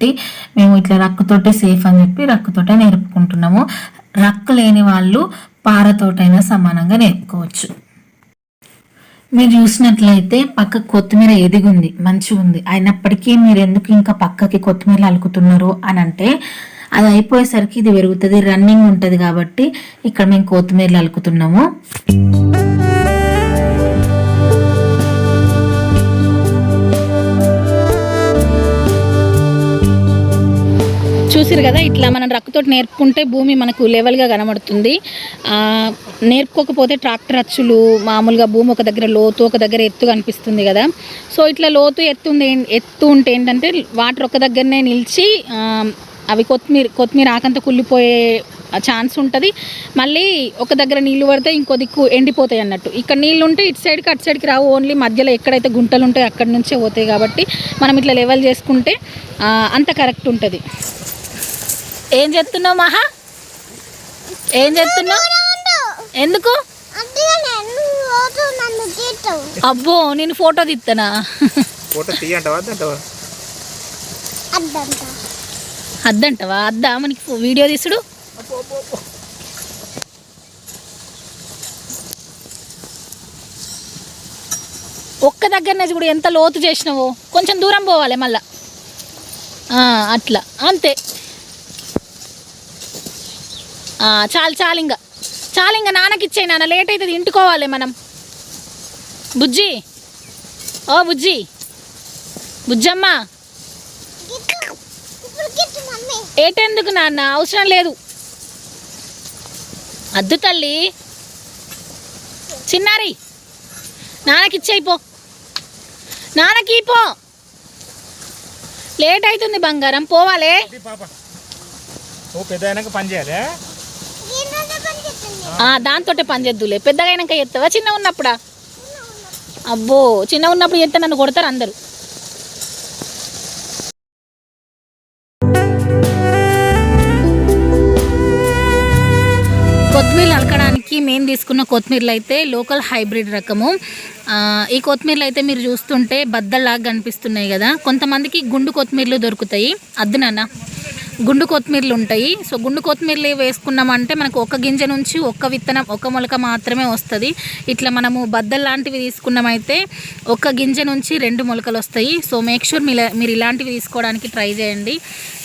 కాబట్టి మేము ఇట్లా రక్కుతోటే సేఫ్ అని చెప్పి రక్కుతోటే నేర్పుకుంటున్నాము. రక్కు లేని వాళ్ళు పారతోటైనా సమానంగా నేర్పుకోవచ్చు. మీరు చూసినట్లయితే పక్క కొత్తిమీర ఎదిగుంది, మంచిగా ఉంది, అయినప్పటికీ మీరు ఎందుకు ఇంకా పక్కకి కొత్తిమీర అలుకుతున్నారు అని అంటే, అది అయిపోయేసరికి ఇది పెరుగుతుంది, రన్నింగ్ ఉంటుంది కాబట్టి ఇక్కడ మేము కొత్తిమీరలు అలుకుతున్నాము. చూసిరు కదా, ఇట్లా మనం రక్కుతోటి నేర్పుకుంటే భూమి మనకు లెవెల్గా కనబడుతుంది. నేర్పుకోకపోతే ట్రాక్టర్ అచ్చులు మామూలుగా భూమి ఒక దగ్గర లోతు ఒక దగ్గర ఎత్తు కనిపిస్తుంది కదా. సో ఇట్లా లోతు ఎత్తు ఉంటే ఏంటంటే వాటర్ ఒక దగ్గరనే నిలిచి అవి కొత్తిమీర ఆకంతా కుళ్ళిపోయే ఛాన్స్ ఉంటుంది. మళ్ళీ ఒక దగ్గర నీళ్లు పడితే ఇంకో దిక్కు ఎండిపోతాయి అన్నట్టు. ఇక్కడ నీళ్ళు ఉంటే ఇటు సైడ్కి అటు సైడ్కి రావు, ఓన్లీ మధ్యలో ఎక్కడైతే గుంటలు ఉంటాయో అక్కడి నుంచే పోతాయి. కాబట్టి మనం ఇట్లా లెవెల్ చేసుకుంటే అంత కరెక్ట్ ఉంటుంది. ఏం చేస్తున్నావు మహా? ఏం చేస్తున్నావు? ఎందుకు? అబ్బో నేను ఫోటో తీస్తానా? అద్దంటవా? అద్దా మనకి వీడియో తీసుడు. ఒక్క దగ్గరనే చూడు ఎంత లోతు చేసినావో. కొంచెం దూరం పోవాలి మళ్ళా, అట్లా అంతే. చాలు ఇంకా నాన్నకి ఇచ్చేయి. నాన్న లేట్ అవుతుంది, ఇంటికోవాలి మనం. బుజ్జి, ఓ బుజ్జమ్మ, ఏటెందుకు నాన్న? అవసరం లేదు, అద్దు తల్లి. చిన్నారి నాన్నకి ఇచ్చేయి పో, నాన్నకి పో. లేట్ అవుతుంది బంగారం, పోవాలి. దాంతో పని చేద్దులే, పెద్దగా అయినాక చేస్తావా? చిన్న ఉన్నప్పుడా? అబ్బో చిన్న ఉన్నప్పుడు చేస్తే నన్ను కొడతారు అందరూ. కొత్తిమీరలు అలకడానికి మేము తీసుకున్న కొత్తిమీరలు అయితే లోకల్ హైబ్రిడ్ రకము. ఈ కొత్తిమీరలు అయితే మీరు చూస్తుంటే బద్దల్లాగా కనిపిస్తున్నాయి కదా. కొంతమందికి గుండు కొత్తిమీరలు దొరుకుతాయి. అద్దు నాన్న, గుండు కొత్తిమీరలు ఉంటాయి. సో గుండు కొత్తిమీరలు వేసుకున్నామంటే మనకు ఒక గింజ నుంచి ఒక్క విత్తనం, ఒక మొలక మాత్రమే వస్తుంది. ఇట్లా మనము బద్దలు లాంటివి తీసుకున్నామైతే ఒక గింజ నుంచి 2 మొలకలు వస్తాయి. సో మేక్ షూర్ మీరు ఇలాంటివి తీసుకోవడానికి ట్రై చేయండి.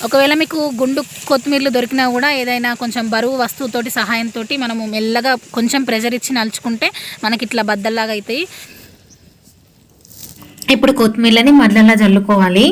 ఒకవేళ మీకు గుండు కొత్తిమీరలు దొరికినా కూడా ఏదైనా కొంచెం బరువు వస్తువుతోటి సహాయంతో మనము మెల్లగా కొంచెం ప్రెజర్ ఇచ్చి నలుచుకుంటే మనకి ఇట్లా బద్దల్లాగా అవుతాయి. ఇప్పుడు కొత్తిమీరలని మధ్యలో జల్లుకోవాలి.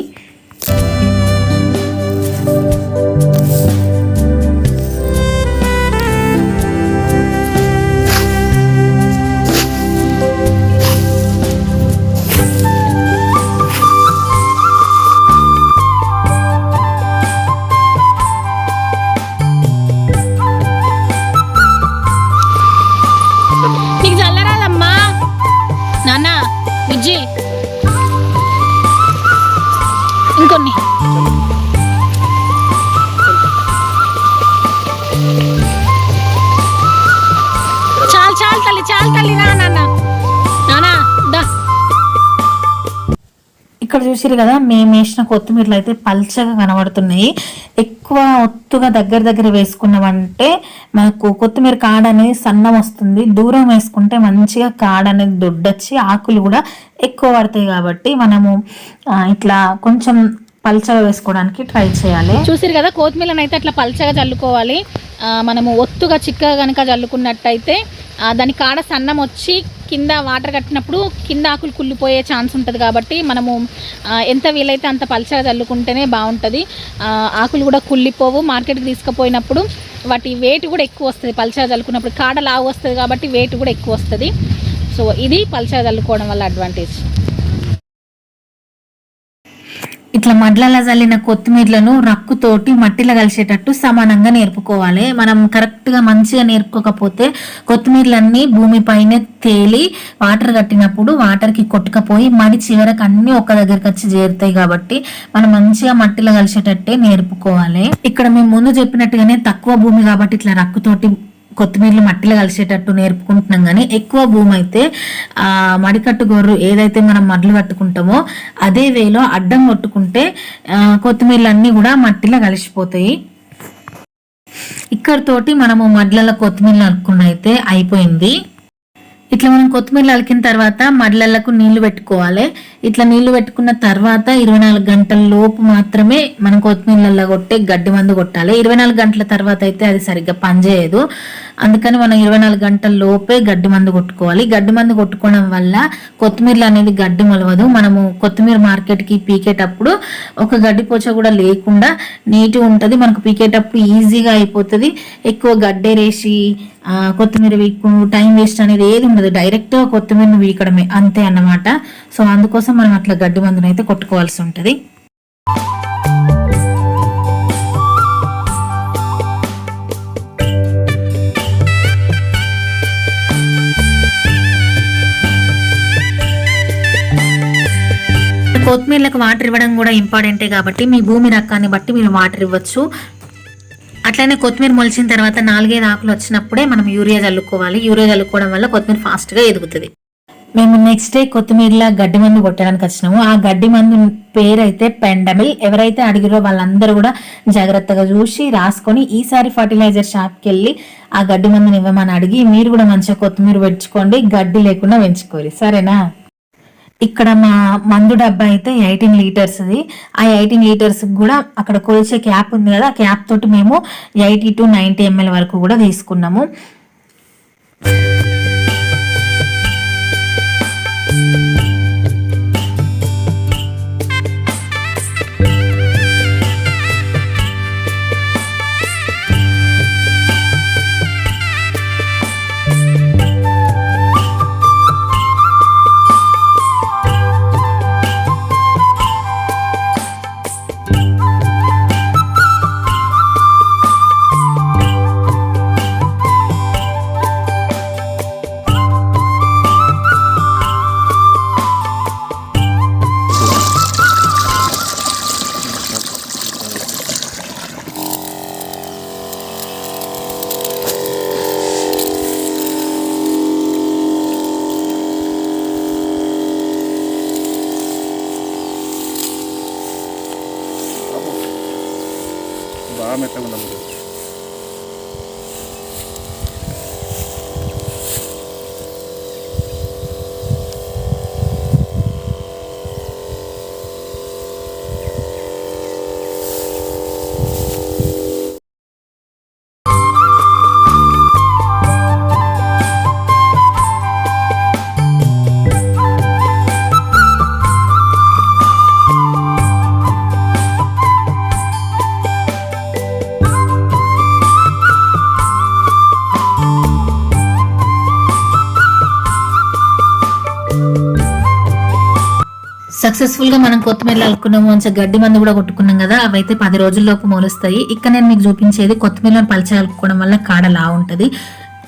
నీకు చల్లరాదమ్మా నాన్న, బుజ్జి ఇంకొన్ని. చాలు తల్లి నాన్న దా. ఇక్కడ చూసిరు కదా, మేము వేసిన కొత్తిమీరలు అయితే పల్చగా కనబడుతున్నాయి. ఎక్కువ ఒత్తుగా దగ్గర వేసుకున్నామంటే మనకు కొత్తిమీర కాడ అనేది సన్నం వస్తుంది. దూరం వేసుకుంటే మంచిగా కాడ అనేది దొడ్డొచ్చి ఆకులు కూడా ఎక్కువ పడతాయి. కాబట్టి మనము ఇట్లా కొంచెం పల్చగా వేసుకోవడానికి ట్రై చేయాలి. చూసిరు కదా, కొత్తిమీరని అయితే అట్లా పల్చగా చల్లుకోవాలి. మనము ఒత్తుగా చిక్కగా కనుక చల్లుకున్నట్టయితే దాని కాడ సన్నం వచ్చి కింద వాటర్ కట్టినప్పుడు కింద ఆకులు కుళ్ళిపోయే ఛాన్స్ ఉంటుంది. కాబట్టి మనము ఎంత వీలైతే అంత పల్చగా చల్లుకుంటేనే బాగుంటుంది. ఆకులు కూడా కుళ్ళిపోవు. మార్కెట్కి తీసుకుపోయినప్పుడు వాటి వెయిట్ కూడా ఎక్కువ వస్తుంది. పల్చగా చల్లుకున్నప్పుడు కాడ లావు వస్తుంది కాబట్టి వెయిట్ కూడా ఎక్కువ వస్తుంది. సో ఇది పల్చగా చల్లుకోవడం వల్ల అడ్వాంటేజ్. ఇట్లా మడ్లలా చల్లిన కొత్తిమీరలను రక్కుతోటి మట్టిలో కలిసేటట్టు సమానంగా నేర్పుకోవాలి. మనం కరెక్ట్గా మంచిగా నేర్పుకోకపోతే కొత్తిమీరలన్నీ భూమిపైనే తేలి వాటర్ కట్టినప్పుడు వాటర్కి కొట్టుకపోయి మడి చివరకు అన్ని ఒక్క దగ్గరికి వచ్చి చేరుతాయి. కాబట్టి మనం మంచిగా మట్టిలో కలిసేటట్టే నేర్పుకోవాలి. ఇక్కడ మేము ముందు చెప్పినట్టుగానే తక్కువ భూమి కాబట్టి ఇట్లా రక్కుతోటి కొత్తిమీరలు మట్టిలో కలిసేటట్టు నేర్పుకుంటున్నాం, కానీ ఎక్కువ భూమి అయితే ఆ మడికట్టు గొర్రు ఏదైతే మనం మడ్లు కట్టుకుంటామో అదే వేలో అడ్డం కొట్టుకుంటే కొత్తిమీరలు అన్నీ కూడా మట్టిలో కలిసిపోతాయి. ఇక్కడతోటి మనము మడ్లలో కొత్తిమీరలు అలుకున్న అయితే అయిపోయింది. ఇట్లా మనం కొత్తిమీరలు అలికిన తర్వాత మడ్లలకు నీళ్లు పెట్టుకోవాలి. ఇట్లా నీళ్లు పెట్టుకున్న తర్వాత 24 గంటల లోపు మాత్రమే మనం కొత్తిమీరలలో కొట్టే గడ్డి మందు కొట్టాలి. 24 గంటల తర్వాత అయితే అది సరిగ్గా పనిచేయదు. అందుకని మనం 24 గంటల లోపే గడ్డి మందు కొట్టుకోవాలి. గడ్డి మందు కొట్టుకోవడం వల్ల కొత్తిమీరలు అనేది గడ్డి మొలవదు. మనము కొత్తిమీర మార్కెట్కి పీకేటప్పుడు ఒక గడ్డి పోచ కూడా లేకుండా నీట్గా ఉంటుంది. మనకు పీకేటప్పుడు ఈజీగా అయిపోతుంది. ఎక్కువ గడ్డేరేసి కొత్తిమీర వీకు టైం వేస్ట్ అనేది ఏది ఉండదు. డైరెక్ట్గా కొత్తిమీరను వీకడమే అంతే అన్నమాట. సో అందుకోసం మనం అట్లా గడ్డి మందును అయితే కొట్టుకోవాల్సి ఉంటుంది. కొత్తిమీరలకు వాటర్ ఇవ్వడం కూడా ఇంపార్టెంటే కాబట్టి మీ భూమి రకాన్ని బట్టి మీరు వాటర్ ఇవ్వచ్చు. అట్లనే కొత్తిమీర మొలిచిన తర్వాత 4-5 ఆకులు వచ్చినప్పుడే మనం యూరియా చల్లుకోవాలి. యూరియా చల్లుకోవడం వల్ల కొత్తిమీర ఫాస్ట్గా ఎదుగుతుంది. మేము నెక్స్ట్ డే కొత్తిమీరలో గడ్డి మందు కొట్టడానికి వచ్చినాము. ఆ గడ్డి మందు పేరు అయితే పెండమిల్. ఎవరైతే అడిగిరో వాళ్ళందరూ కూడా జాగ్రత్తగా చూసి రాసుకొని ఈసారి ఫర్టిలైజర్ షాప్కి వెళ్ళి ఆ గడ్డి మందుని ఇవ్వమని అడిగి మీరు కూడా మంచిగా కొత్తిమీర పెంచుకోండి, గడ్డి లేకుండా పెంచుకోవాలి, సరేనా? ఇక్కడ మా మందు డబ్బా అయితే 18 లీటర్స్ది. ఆ 18 లీటర్స్ కూడా అక్కడ కొలిచే క్యాప్ ఉంది కదా, ఆ క్యాప్ తోటి మేము 80 to 90 ml వరకు కూడా తీసుకున్నాము. బాగా మెత్తగా ఉన్నాము. సక్సెస్ఫుల్ గా మనం కొత్తిమీర అలుకున్నాము, మంచిగా గడ్డి మందు కూడా కొట్టుకున్నాం కదా, అవైతే 10 రోజుల్లోపు మొలుస్తాయి. ఇక్కడ నేను మీకు చూపించేది కొత్తిమీరలను పలచగా అలుకోవడం వల్ల కాడ లా ఉంటది,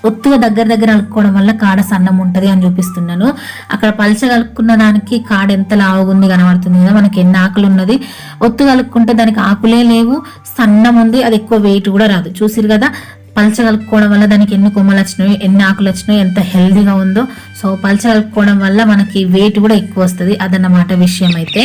ఒత్తుగా దగ్గర అలుకోవడం వల్ల కాడ సన్నం ఉంటది అని చూపిస్తున్నాను. అక్కడ పలచగా అలుక్కున్న దానికి కాడ ఎంత లావుగుంది కనబడుతుంది కదా, మనకి ఎన్ని ఆకులు ఉన్నది. ఒత్తుగా అలుక్కుంటే దానికి ఆకులే లేవు, సన్నం ఉంది, అది ఎక్కువ వెయిట్ కూడా రాదు. చూసిరు కదా పలచగా కలుపుకోవడం వల్ల దానికి ఎన్ని కొమ్మలు వచ్చినాయి, ఎన్ని ఆకులు వచ్చినాయి, ఎంత హెల్దీగా ఉందో. సో పలచగా కలుపుకోవడం వల్ల మనకి వెయిట్ కూడా ఎక్కువ వస్తుంది, అదన్నమాట విషయం అయితే.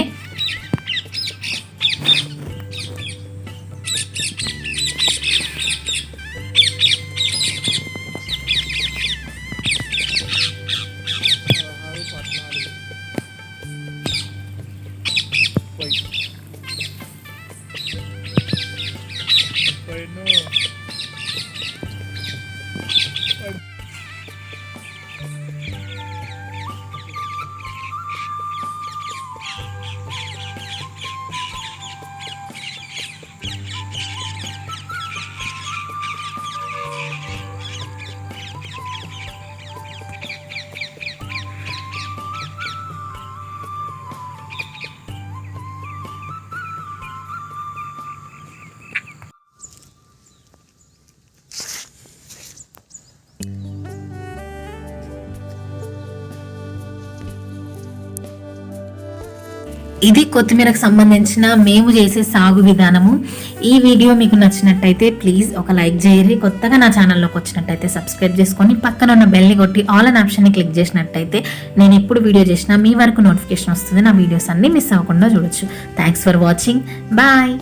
ఇది కొత్తిమీరకు సంబంధించిన మేము చేసే సాగు విధానము. ఈ వీడియో మీకు నచ్చినట్టయితే ప్లీజ్ ఒక లైక్ చేయరి. కొత్తగా నా ఛానల్లోకి వచ్చినట్టయితే సబ్స్క్రైబ్ చేసుకొని పక్కన ఉన్న బెల్ని కొట్టి ఆల్ అన్ ఆప్షన్ని క్లిక్ చేసినట్టయితే నేను ఎప్పుడు వీడియో చేసినా మీ వరకు నోటిఫికేషన్ వస్తుంది. నా వీడియోస్ అన్నీ మిస్ అవ్వకుండా చూడొచ్చు. Thanks for watching. బాయ్.